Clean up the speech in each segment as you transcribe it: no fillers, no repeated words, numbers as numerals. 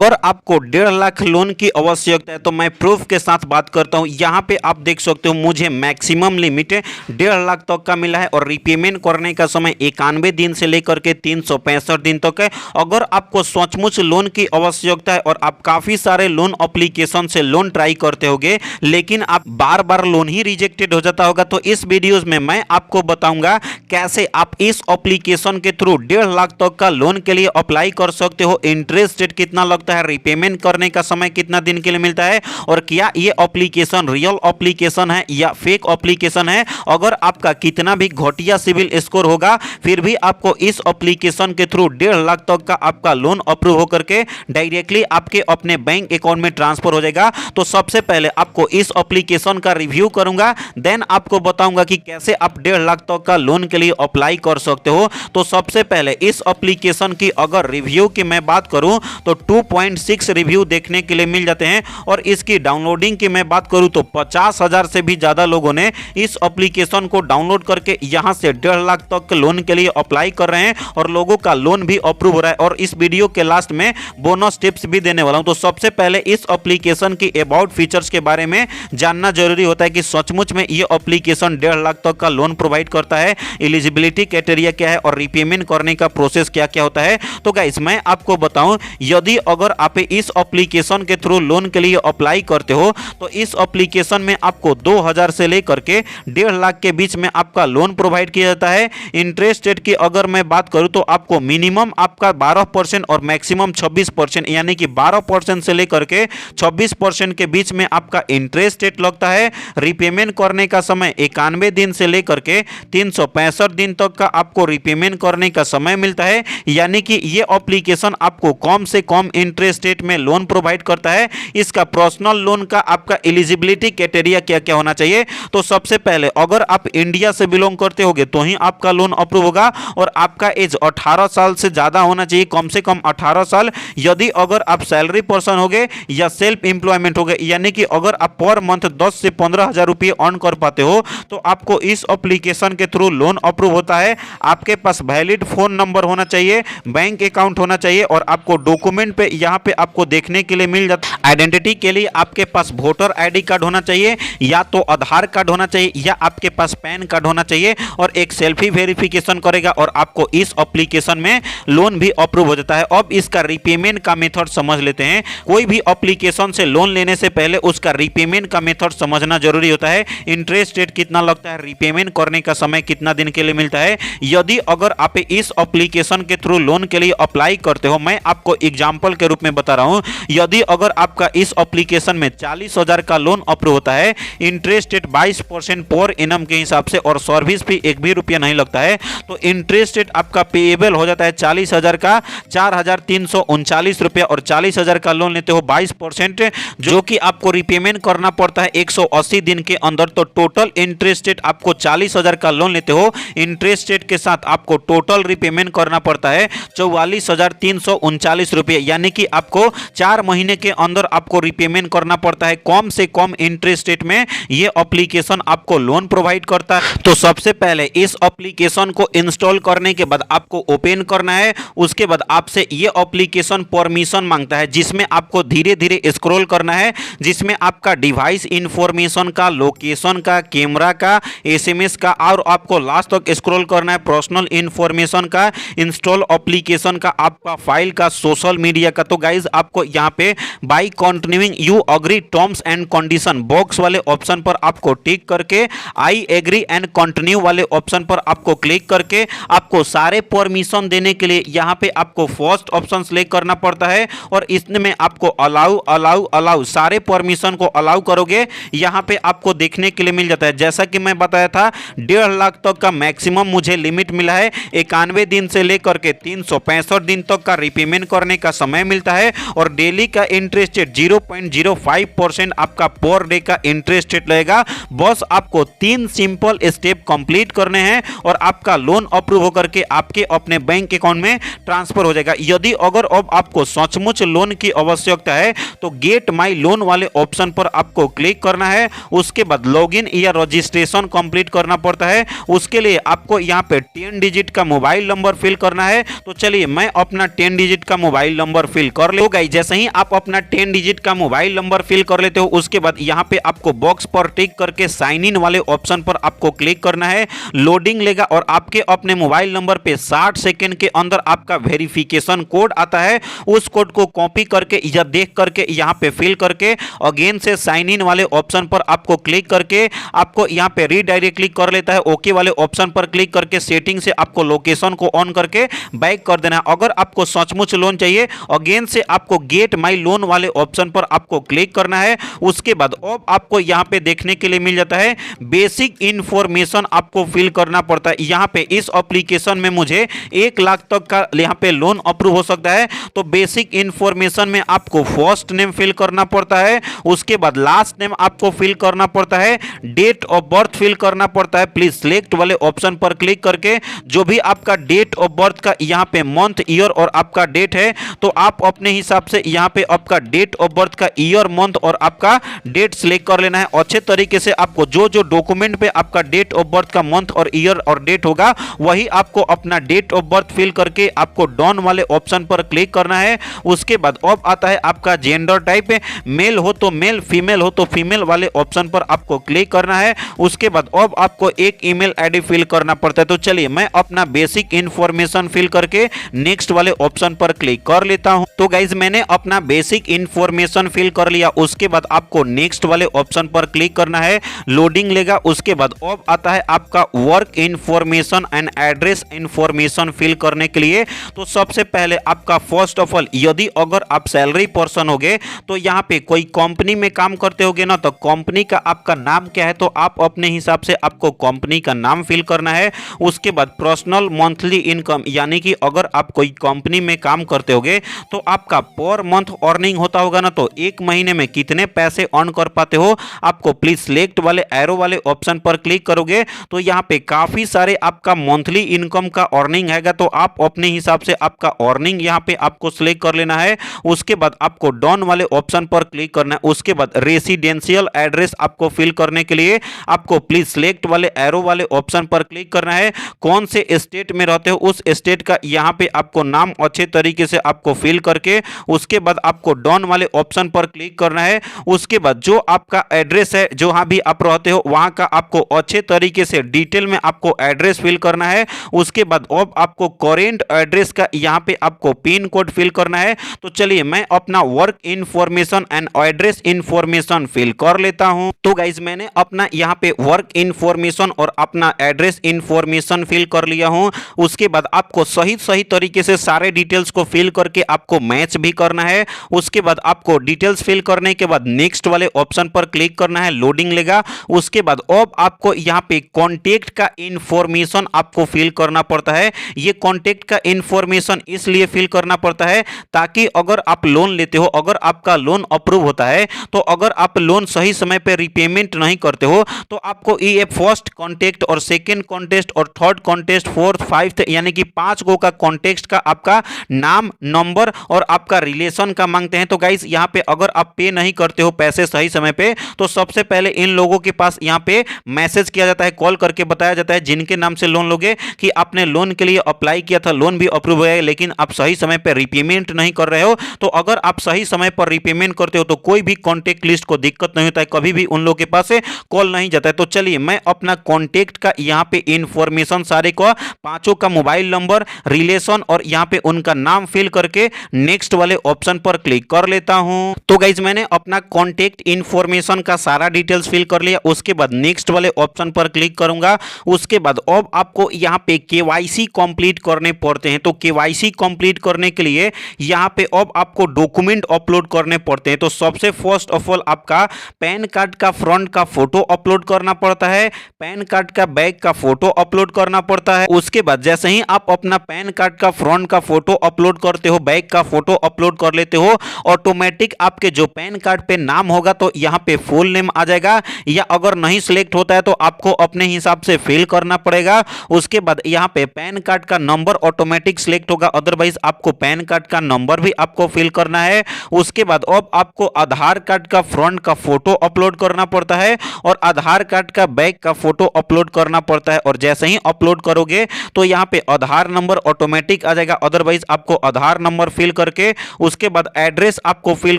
अगर आपको 1.5 लाख लोन की आवश्यकता है तो मैं प्रूफ के साथ बात करता हूं। यहाँ पे आप देख सकते हो मुझे मैक्सिमम लिमिट 1.5 लाख तक का मिला है और रिपेमेंट करने का समय 91 दिन से लेकर के 365 दिन तक है। अगर आपको सचमुच लोन की आवश्यकता है और आप काफ़ी सारे लोन एप्लीकेशन से लोन ट्राई करते होगे लेकिन आप बार बार लोन ही रिजेक्टेड हो जाता होगा, तो इस वीडियोज में मैं आपको बताऊंगा कैसे आप इस एप्लीकेशन के थ्रू 1.5 लाख तक का लोन के लिए अप्लाई कर सकते हो, इंटरेस्ट रेट कितना लगता है, रिपेमेंट करने का समय कितना दिन के लिए मिलता है और क्या ये एप्लीकेशन रियल एप्लीकेशन है या फेक एप्लीकेशन है। अगर आपका कितना भी घटिया सिविल स्कोर होगा फिर भी आपको इस एप्लीकेशन के थ्रू 1.5 लाख तक का आपका लोन अप्रूव होकर के डायरेक्टली आपके अपने बैंक अकाउंट में ट्रांसफर हो जाएगा। तो सबसे पहले आपको इस एप्लीकेशन का रिव्यू करूंगा, देन आपको बताऊंगा कि कैसे आप 1.5 लाख तक का लोन के लिए अप्लाई कर सकते हो। तो सबसे पहले इस एप्लीकेशन की अगर रिव्यू की मैं बात करूं तो 2.6 रिव्यू देखने के लिए मिल जाते हैं और इसकी डाउनलोडिंग की मैं बात करूं तो 50,000 से भी ज्यादा लोगों ने इस एप्लीकेशन को डाउनलोड करके यहां से 1.5 लाख तक के लोन के लिए अप्लाई कर रहे हैं और लोगों का लोन भी अप्रूव हो रहा है। और इस वीडियो के लास्ट में बोनस टिप्स भी देने वाला हूं। तो सबसे पहले इस एप्लीकेशन की अबाउट फीचर्स के बारे में जानना जरूरी होता है कि सचमुच में ये एप्लीकेशन 1.5 लाख तक का लोन प्रोवाइड करता है, एलिजिबिलिटी क्राइटेरिया क्या है और रिपेमेंट करने का प्रोसेस क्या क्या होता है। तो गाइस मैं आपको बताऊं, यदि अगर आप इस एप्लीकेशन के थ्रू लोन के लिए अप्लाई करते हो तो इस एप्लीकेशन में आपको 2,000 से लेकर के 1.5 लाख के बीच में आपका लोन प्रोवाइड किया जाता है। इंटरेस्ट रेट की अगर मैं बात करूं तो आपको मिनिमम आपका 12% और मैक्सिमम 26% यानी कि 12% से लेकर के 26% के बीच में आपका इंटरेस्ट रेट लगता है। रिपेमेंट करने का समय 91 दिन से लेकर के 365 दिन तक का आपको रिपेमेंट करने का समय मिलता है, यानी कि ये एप्लीकेशन आपको कम से कम इंटरेस्ट रेट में लोन प्रोवाइड करता है। इसका पर्सनल लोन का आपका एलिजिबिलिटी क्राइटेरिया क्या क्या होना चाहिए, तो सबसे पहले अगर आप इंडिया से बिलोंग करते होगे तो ही आपका लोन अप्रूव होगा और आपका एज 18 साल से ज्यादा होना चाहिए, कम से कम 18 साल। यदि अगर आप सैलरी पर्सन होगे या सेल्फ एम्प्लॉयमेंट होगे यानी कि अगर आप पर मंथ 10 से 15,000 रुपये अर्न कर पाते हो तो आपको इस एप्लीकेशन के थ्रू लोन अप्रूव होता है। आपके पास वैलिड फोन नंबर होना चाहिए, बैंक अकाउंट होना चाहिए और आपको डॉक्यूमेंट पे यहाँ पे आपको देखने के लिए मिल जाता है। आइडेंटिटी के लिए आपके पास वोटर आईडी कार्ड होना चाहिए या तो आधार कार्ड होना चाहिए या आपके पास पैन कार्ड होना चाहिए और एक सेल्फी वेरिफिकेशन करेगा और आपको इस एप्लीकेशन में लोन भी अप्रूव हो जाता है। अब इसका रिपेमेंट का मेथड समझ लेते हैं। कोई भी एप्लीकेशन से लोन लेने से पहले उसका रिपेमेंट का मेथड समझना जरूरी होता है। इंटरेस्ट रेट कितना लगता है, रिपेमेंट करने का समय कितना दिन के लिए मिलता है। यदि अगर आप इस एप्लीकेशन के थ्रू लोन के लिए अप्लाई करते हो, मैं आपको एग्जांपल के रूप में बता रहा हूं, यदि अगर आपका इस एप्लीकेशन में 40,000 का लोन अप्रूव होता है, इंटरेस्ट रेट 22% पर एनम के हिसाब से और सर्विस फी 1 भी रुपया नहीं लगता है, तो इंटरेस्ट रेट आपका पेएबल हो जाता है 40,000 का 4,339 रुपया और 40,000 का लोन लेते हो 22%, जो कि आपको रिपेमेंट करना पड़ता है 180 दिन के अंदर। तो टोटल इंटरेस्ट रेट आपको 40,000 का लोन लेते हो, इंटरेस्ट रेट के साथ आपको टोटल रिपेमेंट करना पड़ता है 44,339 रुपये, यानी कि आपको 4 महीने के अंदर आपको रिपेमेंट करना पड़ता है। कम से कम इंटरेस्ट रेट में ये एप्लीकेशन आपको लोन प्रोवाइड करता है। तो सबसे पहले इस एप्लीकेशन को इंस्टॉल करने के बाद आपको ओपन करना है। उसके बाद आपसे ये एप्लीकेशन परमिशन मांगता है जिसमें आपको धीरे धीरे स्क्रॉल करना है, जिसमें आपका डिवाइस इंफॉर्मेशन का, लोकेशन का, कैमरा का, एसएमएस का और आपको लास्ट तक स्क्रॉल करना है पर्सनल इंफॉर्मेशन का, इंस्टॉल एप्लीकेशन का, आपका फाइल का, सोशल मीडिया का। तो गाइज आपको यहाँ पे by continuing you agree terms and condition box वाले ऑप्शन पर आपको टिक करके आई एग्री एंड कंटिन्यू वाले ऑप्शन पर आपको क्लिक करके आपको सारे परमिशन देने के लिए यहाँ पे आपको फर्स्ट ऑप्शन सेलेक्ट करना पड़ता है और इसमें आपको अलाउ अलाउ अलाउ सारे परमिशन को अलाउ करोगे, यहाँ पे आपको देखने के लिए मिल जाता है। जैसा कि मैं बताया था 1.5 लाख तक का मैक्सिमम मुझे लिमिट मिला है, 91 दिन से लेकर के 365 दिन तक का रिपेमेंट करने का समय मिलता है और डेली का इंटरेस्ट रेट 0.05% आपका पर डे का इंटरेस्ट रेट लगेगा। बस आपको 3 सिंपल स्टेप कंप्लीट करने हैं और आपका लोन अप्रूव होकर के आपके अपने बैंक अकाउंट में ट्रांसफर हो जाएगा। यदि अगर अब आपको सचमुच लोन की आवश्यकता है तो गेट माई लोन वाले ऑप्शन पर आपको क्लिक करना है। उसके बाद लॉगिन या रजिस्ट्रेशन कंप्लीट करना पड़ता है। उसके लिए आपको यहाँ पे 10 डिजिट का मोबाइल नंबर फिल करना है। तो चलिए मैं अपना 10 डिजिट का मोबाइल नंबर फिल फिल कर ले। तो गाइस जैसे ही आप अपना 10 डिजिट का मोबाइल नंबर फिल कर लेते हो उसके बाद यहाँ पे आपको बॉक्स पर टिक करके साइन इन वाले ऑप्शन पर आपको क्लिक करना है। लोडिंग लेगा और आपके अपने मोबाइल नंबर पे 60 सेकंड के अंदर आपका वेरिफिकेशन कोड आता है। उस कोड को कॉपी करके या देख करके यहाँ पे फिल करके अगेन से साइन इन वाले ऑप्शन पर आपको क्लिक करके आपको यहाँ पे रीडायरेक्टली कर लेता है। ओके वाले ऑप्शन पर क्लिक करके सेटिंग से आपको लोकेशन को ऑन करके बैक कर देना है। अगर आपको सचमुच लोन चाहिए अगेन से आपको गेट माई लोन वाले ऑप्शन पर आपको क्लिक करना है। उसके बाद अब आपको यहाँ पे देखने के लिए मिल जाता है बेसिक इंफॉर्मेशन आपको फिल करना पड़ता है। यहाँ पे इस एप्लीकेशन में मुझे 1 लाख तक का यहाँ पे लोन अप्रूव हो सकता है। तो बेसिक इंफॉर्मेशन में आपको फर्स्ट नेम फिल करना पड़ता है, उसके बाद लास्ट नेम आपको फिल करना पड़ता है, डेट ऑफ बर्थ फिल करना पड़ता है। प्लीज सिलेक्ट वाले ऑप्शन पर क्लिक करके जो भी आपका डेट ऑफ बर्थ का यहाँ पे मंथ ईयर और आपका डेट है तो आप अपने हिसाब से यहाँ पे आपका डेट ऑफ बर्थ का ईयर मंथ और आपका डेट सिलेक्ट कर लेना है। अच्छे तरीके से आपको जो जो डॉक्यूमेंट पे आपका डेट ऑफ बर्थ का मंथ और ईयर और डेट होगा वही आपको अपना डेट ऑफ बर्थ फिल करके आपको डन वाले ऑप्शन पर क्लिक करना है। उसके बाद अब आता है आपका जेंडर टाइप, मेल हो तो मेल, फीमेल हो तो फीमेल वाले ऑप्शन पर आपको क्लिक करना है। उसके बाद अब आपको एक ईमेल आईडी फिल करना पड़ता है। तो चलिए मैं अपना बेसिक इंफॉर्मेशन फिल करके नेक्स्ट वाले ऑप्शन पर क्लिक कर लेता हूं। तो गाइज मैंने अपना बेसिक इंफॉर्मेशन फिल कर लिया। उसके बाद आपको नेक्स्ट वाले ऑप्शन पर क्लिक करना है। लोडिंग लेगा। उसके बाद अब आता है आपका work information and address information fill करने के लिए। तो सबसे पहले आपका फर्स्ट ऑफ ऑल यदि अगर आप सैलरी पर्सन होगे तो यहाँ पे कोई कंपनी में काम करते होगे ना तो कंपनी का आपका नाम क्या है तो आप अपने हिसाब से आपको कंपनी का नाम फिल करना है। उसके बाद पर्सनल मंथली इनकम यानी कि अगर आप कोई कंपनी में काम करते होगे तो आपका पर मंथ अर्निंग होता होगा ना तो एक महीने में कितने पैसे अर्न कर पाते हो आपको प्लीज सिलेक्ट वाले एरो वाले ऑप्शन पर क्लिक करोगे तो यहाँ पे काफी सारे आपका मंथली इनकम का अर्निंग है तो आप अपने हिसाब से आपका अर्निंग यहाँ पे आपको सिलेक्ट कर लेना है। उसके बाद आपको डन वाले ऑप्शन पर क्लिक करना है। उसके बाद रेसिडेंशियल एड्रेस आपको फिल करने के लिए आपको प्लीज सिलेक्ट वाले एरो वाले ऑप्शन पर क्लिक करना है। कौन से स्टेट में रहते हो उस स्टेट का यहाँ पे आपको नाम अच्छे तरीके से आपको फिल करके उसके बाद आपको डन वाले ऑप्शन पर क्लिक करना है। उसके बाद जो आपका एड्रेस है जहां भी आप रहते हो वहां का आपको अच्छे तरीके से डिटेल में आपको एड्रेस फिल करना है। उसके बाद अब आपको करेंट एड्रेस का यहाँ पे आपको पिन कोड फिल करना है। तो चलिए मैं अपना work information and address information fill कर लेता हूं। तो गाइज मैंने अपना यहाँ पे वर्क इंफॉर्मेशन और अपना एड्रेस इंफॉर्मेशन फिल कर लिया हूं। उसके बाद आपको सही तरीके से सारे डिटेल्स को फिल करके आपको मैच भी करना है। उसके बाद आपको डिटेल्स फिल करने के बाद नेक्स्ट वाले ऑप्शन पर क्लिक करना है। लोडिंग लेगा। उसके बाद अब आपको यहाँ पे कॉन्टेक्ट का इंफॉर्मेशन आपको फिल करना पड़ता है। ये कॉन्टेक्ट का इंफॉर्मेशन इसलिए फिल करना पड़ता है ताकि अगर आप लोन लेते हो अगर आपका लोन अप्रूव होता है तो अगर आप लोन सही समय पे रिपेमेंट नहीं करते हो तो आपको ये फर्स्ट कॉन्टेक्ट और सेकंड कॉन्टेक्ट और थर्ड कॉन्टेक्ट फोर्थ फाइव्थ यानी कि 5 गो का कॉन्टेक्ट का आपका नाम नंबर और आपका रिलेशन का मांगते हैं। तो गाइस यहाँ पे अगर आप पे नहीं करते हो पैसे सही समय पे तो सबसे पहले इन लोगों के पास यहाँ पे मैसेज किया जाता है, कॉल करके बताया जाता है जिनके नाम से लोन लोगे कि आपने लोन के लिए अप्लाई किया था, लोन भी अप्रूव हुआ है लेकिन आप सही समय पर रिपेमेंट नहीं कर रहे हो। तो अगर आप सही समय पर रिपेमेंट करते हो तो कोई भी कॉन्टेक्ट लिस्ट को दिक्कत नहीं होता है, कभी भी उन लोगों के पास से कॉल नहीं जाता है। तो चलिए मैं अपना कॉन्टेक्ट का यहाँ पे इंफॉर्मेशन सारे को 5 का मोबाइल नंबर रिलेशन और यहाँ पे उनका नाम फिल करके नेक्स्ट वाले ऑप्शन पर क्लिक कर लेता हूं। तो गाइज मैंने अपना कॉन्टेक्ट इंफॉर्मेशन का सारा डिटेल्स फिल कर लिया। उसके बाद नेक्स्ट वाले ऑप्शन पर क्लिक करूंगा। उसके बाद अब आपको यहाँ पे केवाईसी कंप्लीट करने पड़ते हैं। तो केवाईसी कंप्लीट करने के लिए यहाँ पे अब आपको डॉक्यूमेंट अपलोड करने पड़ते हैं। तो सबसे फर्स्ट ऑफ ऑल आपका पैन कार्ड का फ्रंट का फोटो अपलोड करना पड़ता है, पैन कार्ड का बैक का फोटो अपलोड करना पड़ता है। उसके बाद जैसे ही आप अपना पैन कार्ड का फ्रंट का फोटो अपलोड करते हो, बैक का फोटो अपलोड कर लेते हो, ऑटोमेटिक आपके जो पैन कार्ड पे नाम होगा तो यहाँ पे फुल नेम आ जाएगा, या अगर नहीं सिलेक्ट होता है तो आपको अपने हिसाब से फिल करना पड़ेगा। उसके बाद यहाँ पे पैन कार्ड का नंबर ऑटोमेटिक सिलेक्ट होगा, अदरवाइज आपको पैन कार्ड का नंबर भी आपको फिल करना है। उसके बाद अब आपको आधार कार्ड का फ्रंट का फोटो अपलोड करना पड़ता है और आधार कार्ड का बैक का फोटो अपलोड करना पड़ता है। और जैसे ही अपलोड करोगे तो यहाँ पे आधार नंबर ऑटोमेटिक आ जाएगा, अदरवाइज आपको आधार नंबर फिल करके उसके बाद एड्रेस आपको फिल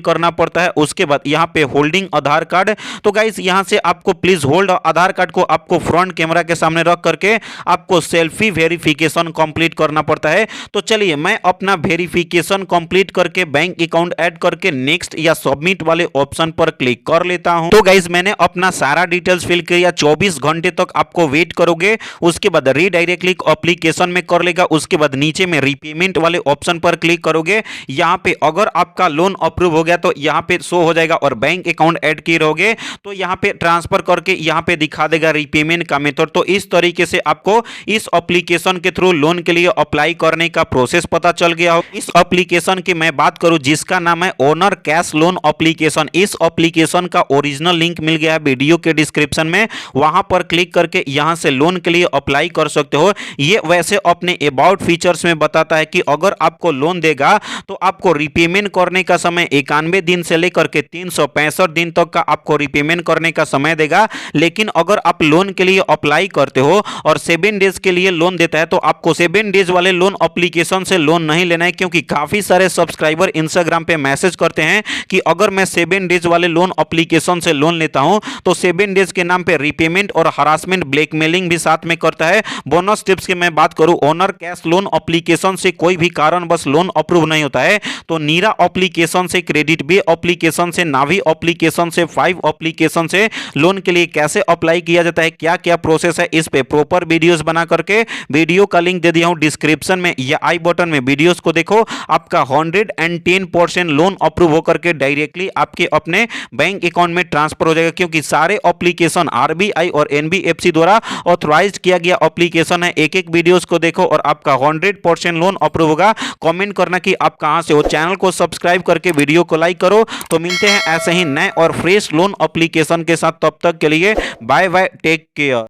करना पड़ता है। उसके बाद यहाँ पे होल्डिंग आधार कार्ड। तो गाइस यहाँ से आपको प्लीज होल्ड आधार कार्ड को आपको फ्रंट कैमरा के सामने रख करके आपको सेल्फी वेरिफिकेशन कंप्लीट करना पड़ता है। तो चलिए मैं अपना वेरिफिकेशन कंप्लीट करके बैंक अकाउंट ऐड करके नेक्स्ट या सबमिट वाले ऑप्शन पर क्लिक कर लेता हूं। तो गाइस मैंने अपना सारा डिटेल्स फिल किया। 24 घंटे तक आपको वेट करोगे, उसके बाद रीडायरेक्ट क्लिक एप्लीकेशन में कर लेगा। उसके बाद नीचे में रीपेमेंट वाले ऑप्शन पर क्लिक करोगे। यहाँ पे अगर आपका लोन अप्रूव हो गया तो यहाँ पे शो हो जाएगा और बैंक अकाउंट ऐड किए रहोगे तो यहाँ पे ट्रांसफर करके यहाँ पे दिखा देगा रीपेमेंट का मेथड। तो इस तरीके से आपको इस एप्लीकेशन के थ्रू लोन के लिए अप्लाई करने का प्रोसेस पता चल गया हो। इस एप्लीकेशन की मैं बात करूं जिसका नाम है ओनर कैश लोन एप्लीकेशन। इस एप्लीकेशन का ओरिजिनल लिंक मिल गया है वीडियो के डिस्क्रिप्शन में, वहां पर क्लिक करके यहां से लोन के लिए अप्लाई कर सकते हो। ये वैसे अपने अबाउट फीचर्स में बताता है कि अगर आपको लोन देगा तो आपको रिपेमेंट करने का समय 91 दिन से लेकर के 365 दिन तक का आपको रिपेमेंट करने का समय देगा। लेकिन अगर आप लोन के लिए अप्लाई करते हो और 7 डेज के लिए लोन देता है तो आपको 7 डेज वाले लोन एप्लीकेशन से लोन नहीं लेना है, क्योंकि काफी सारे सब्सक्राइबर इंस्टाग्राम पे मैसेज करते हैं कि अगर मैं 7 डेज वाले लोन एप्लीकेशन से लोन लेता हूं तो 7 डेज के नाम पे रिपेमेंट और हरासमेंट ब्लैकमेलिंग भी साथ में करता है। बोनस टिप्स की मैं बात करूं, ओनर कैश लोन एप्लीकेशन से कोई भी कारण बस लोन अप्रूव नहीं होता है तो नीरा एप्लीकेशन से, क्रेडिट बी एप्लीकेशन से, नावी एप्लीकेशन से, 5 एप्लीकेशन से लोन के लिए कैसे अप्लाई किया जाता है, क्या क्या प्रोसेस है, इस पे प्रॉपर वीडियोस बना करके वीडियो का लिंक दे दिया हूं डिस्क्रिप्शन में या आई बटन में। वीडियोस को देखो, आपका 110% लोन अप्रूव होकर के डायरेक्टली आपके अपने बैंक अकाउंट में ट्रांसफर हो जाएगा, क्योंकि सारे एप्लीकेशन आरबीआई और एनबीएफसी द्वारा ऑथराइज्ड किया गया एप्लीकेशन है। एक एक वीडियोस को देखो और आपका 100% लोन अप्रूव होगा। कमेंट करना कि आप कहां से हो, चैनल को सब्सक्राइब करके वीडियो को लाइक करो। तो मिलते हैं ऐसे ही नए और फ्रेश लोन एप्लीकेशन के साथ, तब तक के लिए बाय बाय, टेक केयर।